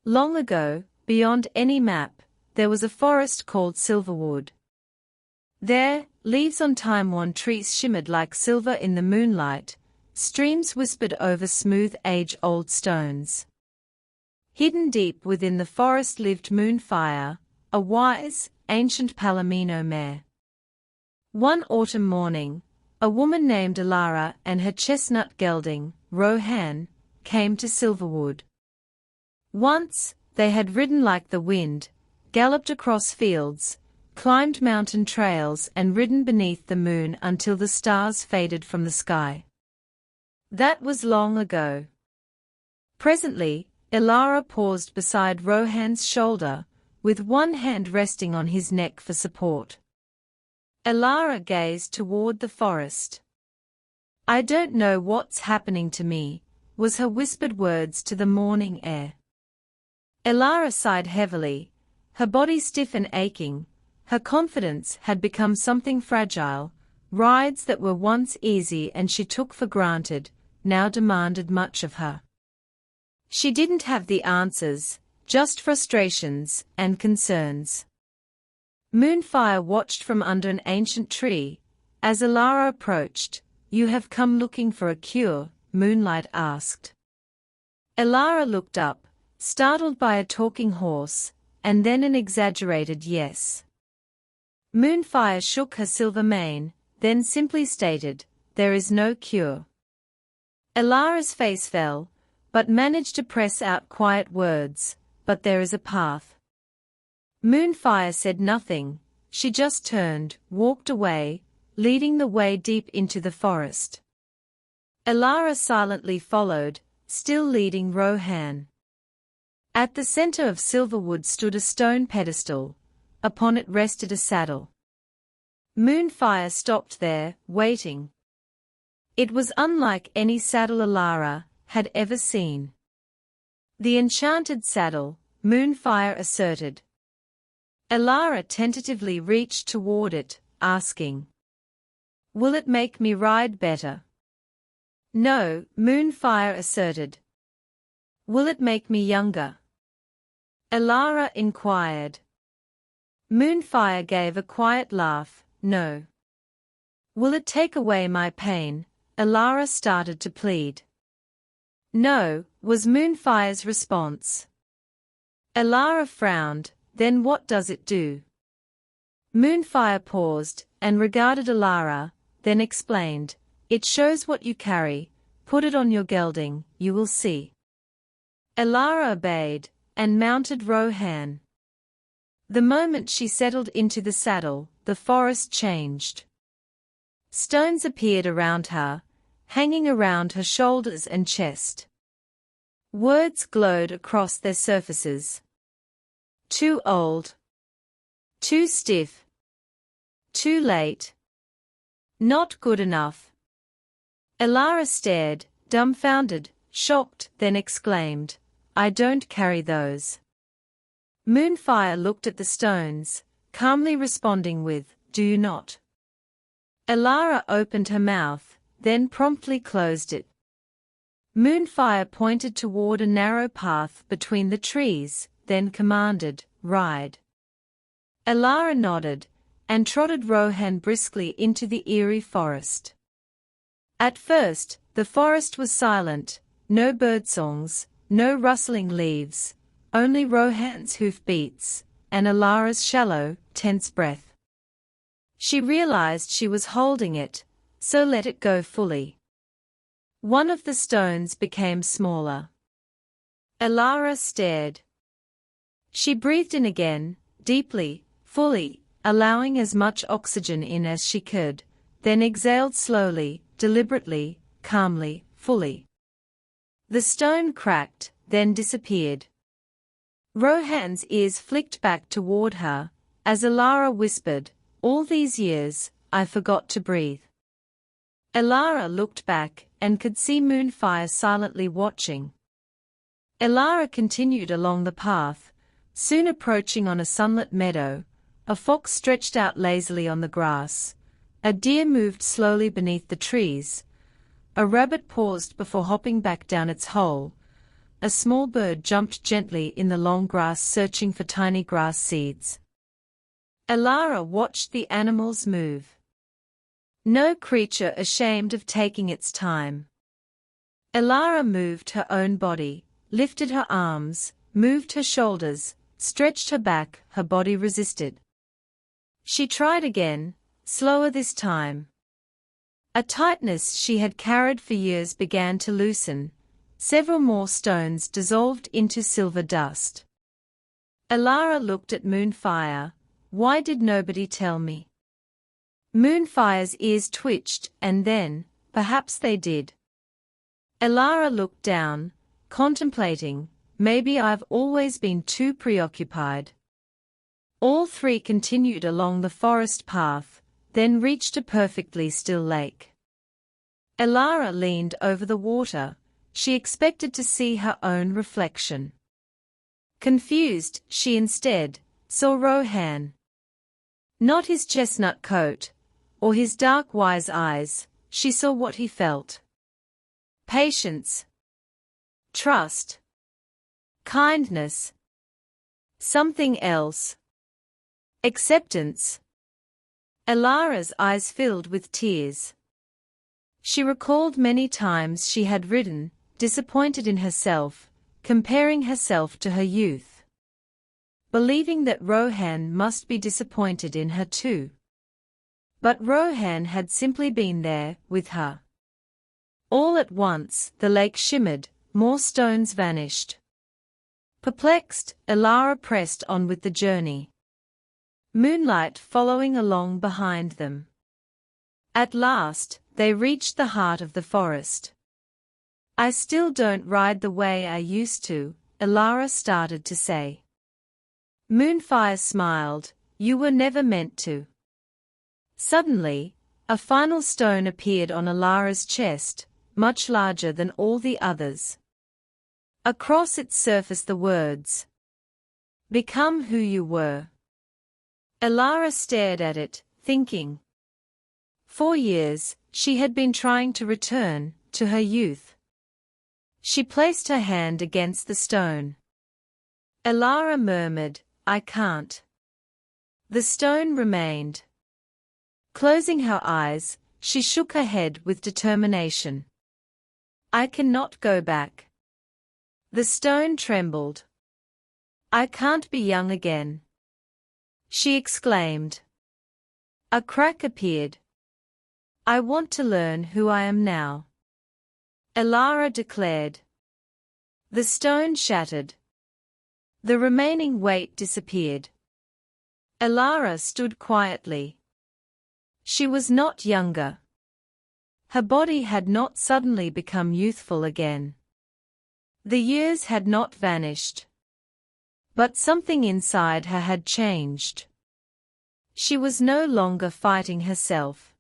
Long ago, beyond any map, there was a forest called Silverwood. There, leaves on time-worn trees shimmered like silver in the moonlight, streams whispered over smooth age-old stones. Hidden deep within the forest lived Moonfire, a wise, ancient Palomino mare. One autumn morning, a woman named Elara and her chestnut gelding, Rowhan, came to Silverwood. Once, they had ridden like the wind, galloped across fields, climbed mountain trails and ridden beneath the moon until the stars faded from the sky. That was long ago. Presently, Elara paused beside Rowhan's shoulder, with one hand resting on his neck for support. Elara gazed toward the forest. "I don't know what's happening to me," was her whispered words to the morning air. Elara sighed heavily, her body stiff and aching. Her confidence had become something fragile. Rides that were once easy and she took for granted, now demanded much of her. She didn't have the answers, just frustrations and concerns. Moonfire watched from under an ancient tree. As Elara approached, "You have come looking for a cure?" Moonlight asked. Elara looked up, startled by a talking horse, and then an exaggerated yes. Moonfire shook her silver mane, then simply stated, "There is no cure." Elara's face fell, but managed to press out quiet words, "But there is a path." Moonfire said nothing, she just turned, walked away, leading the way deep into the forest. Elara silently followed, still leading Rowhan. At the center of Silverwood stood a stone pedestal. Upon it rested a saddle. Moonfire stopped there, waiting. It was unlike any saddle Elara had ever seen. "The Enchanted Saddle," Moonfire asserted. Elara tentatively reached toward it, asking, "Will it make me ride better?" "No," Moonfire asserted. "Will it make me younger?" Elara inquired. Moonfire gave a quiet laugh, "No." "Will it take away my pain?" Elara started to plead. "No," was Moonfire's response. Elara frowned, "Then what does it do?" Moonfire paused, and regarded Elara, then explained, "It shows what you carry. Put it on your gelding, you will see." Elara obeyed, and mounted Rowhan. The moment she settled into the saddle, the forest changed. Stones appeared around her, hanging around her shoulders and chest. Words glowed across their surfaces. "Too old. Too stiff. Too late. Not good enough." Elara stared, dumbfounded, shocked, then exclaimed, "I don't carry those." Moonfire looked at the stones, calmly responding with, "Do you not?" Elara opened her mouth, then promptly closed it. Moonfire pointed toward a narrow path between the trees, then commanded, "Ride." Elara nodded, and trotted Rowhan briskly into the eerie forest. At first, the forest was silent, no birdsongs, no rustling leaves, only Rowhan's hoofbeats, and Elara's shallow, tense breath. She realized she was holding it, so let it go fully. One of the stones became smaller. Elara stared. She breathed in again, deeply, fully, allowing as much oxygen in as she could, then exhaled slowly, deliberately, calmly, fully. The stone cracked, then disappeared. Rowhan's ears flicked back toward her, as Elara whispered, "All these years, I forgot to breathe." Elara looked back, and could see Moonfire silently watching. Elara continued along the path, soon approaching on a sunlit meadow. A fox stretched out lazily on the grass. A deer moved slowly beneath the trees. A rabbit paused before hopping back down its hole. a small bird jumped gently in the long grass searching for tiny grass seeds. Elara watched the animals move. No creature ashamed of taking its time. Elara moved her own body, lifted her arms, moved her shoulders, stretched her back, her body resisted. She tried again, slower this time. A tightness she had carried for years began to loosen. Several more stones dissolved into silver dust. Elara looked at Moonfire. Why did nobody tell me? Moonfire's ears twitched, and then, perhaps they did. Elara looked down, contemplating. Maybe I've always been too preoccupied. All three continued along the forest path, then reached a perfectly still lake. Elara leaned over the water. She expected to see her own reflection. Confused, she instead saw Rowhan. Not his chestnut coat, or his dark wise eyes, she saw what he felt. Patience. Trust. Kindness. Something else. Acceptance. Elara's eyes filled with tears. She recalled many times she had ridden, disappointed in herself, comparing herself to her youth. Believing that Rowhan must be disappointed in her too. But Rowhan had simply been there, with her. All at once, the lake shimmered, more stones vanished. Perplexed, Elara pressed on with the journey. Moonlight following along behind them. At last, they reached the heart of the forest. I still don't ride the way I used to, Elara started to say. Moonfire smiled, you were never meant to. Suddenly, a final stone appeared on Elara's chest, much larger than all the others. Across its surface the words, "Become who you were." Elara stared at it, thinking. For years, she had been trying to return to her youth. She placed her hand against the stone. Elara murmured, I can't. The stone remained. Closing her eyes, she shook her head with determination. I cannot go back. The stone trembled. I can't be young again, she exclaimed. A crack appeared. I want to learn who I am now, Elara declared. The stone shattered. The remaining weight disappeared. Elara stood quietly. She was not younger. Her body had not suddenly become youthful again. The years had not vanished. But something inside her had changed. She was no longer fighting herself.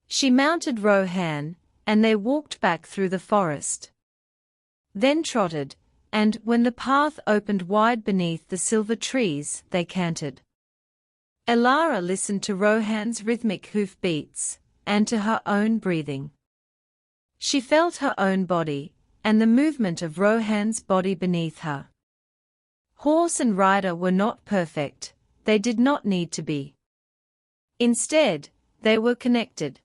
She mounted Rowhan, and they walked back through the forest. Then trotted, and when the path opened wide beneath the silver trees, they cantered. Elara listened to Rowhan's rhythmic hoof beats, and to her own breathing. She felt her own body, and the movement of Rowhan's body beneath her. Horse and rider were not perfect, they did not need to be. Instead, they were connected.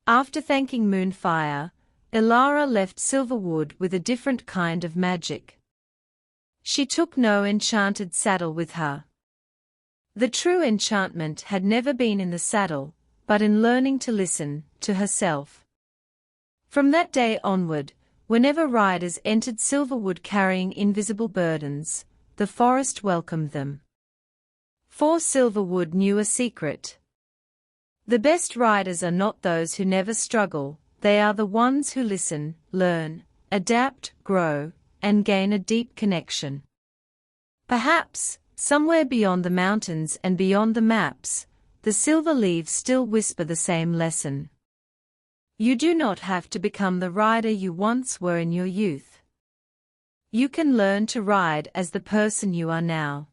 After thanking Moonfire, Elara left Silverwood with a different kind of magic. She took no enchanted saddle with her. The true enchantment had never been in the saddle, but in learning to listen to herself. From that day onward, whenever riders entered Silverwood carrying invisible burdens, the forest welcomed them. For Silverwood knew a secret. The best riders are not those who never struggle, they are the ones who listen, learn, adapt, grow, and gain a deep connection. Perhaps, somewhere beyond the mountains and beyond the maps, the silver leaves still whisper the same lesson. You do not have to become the rider you once were in your youth. You can learn to ride as the person you are now.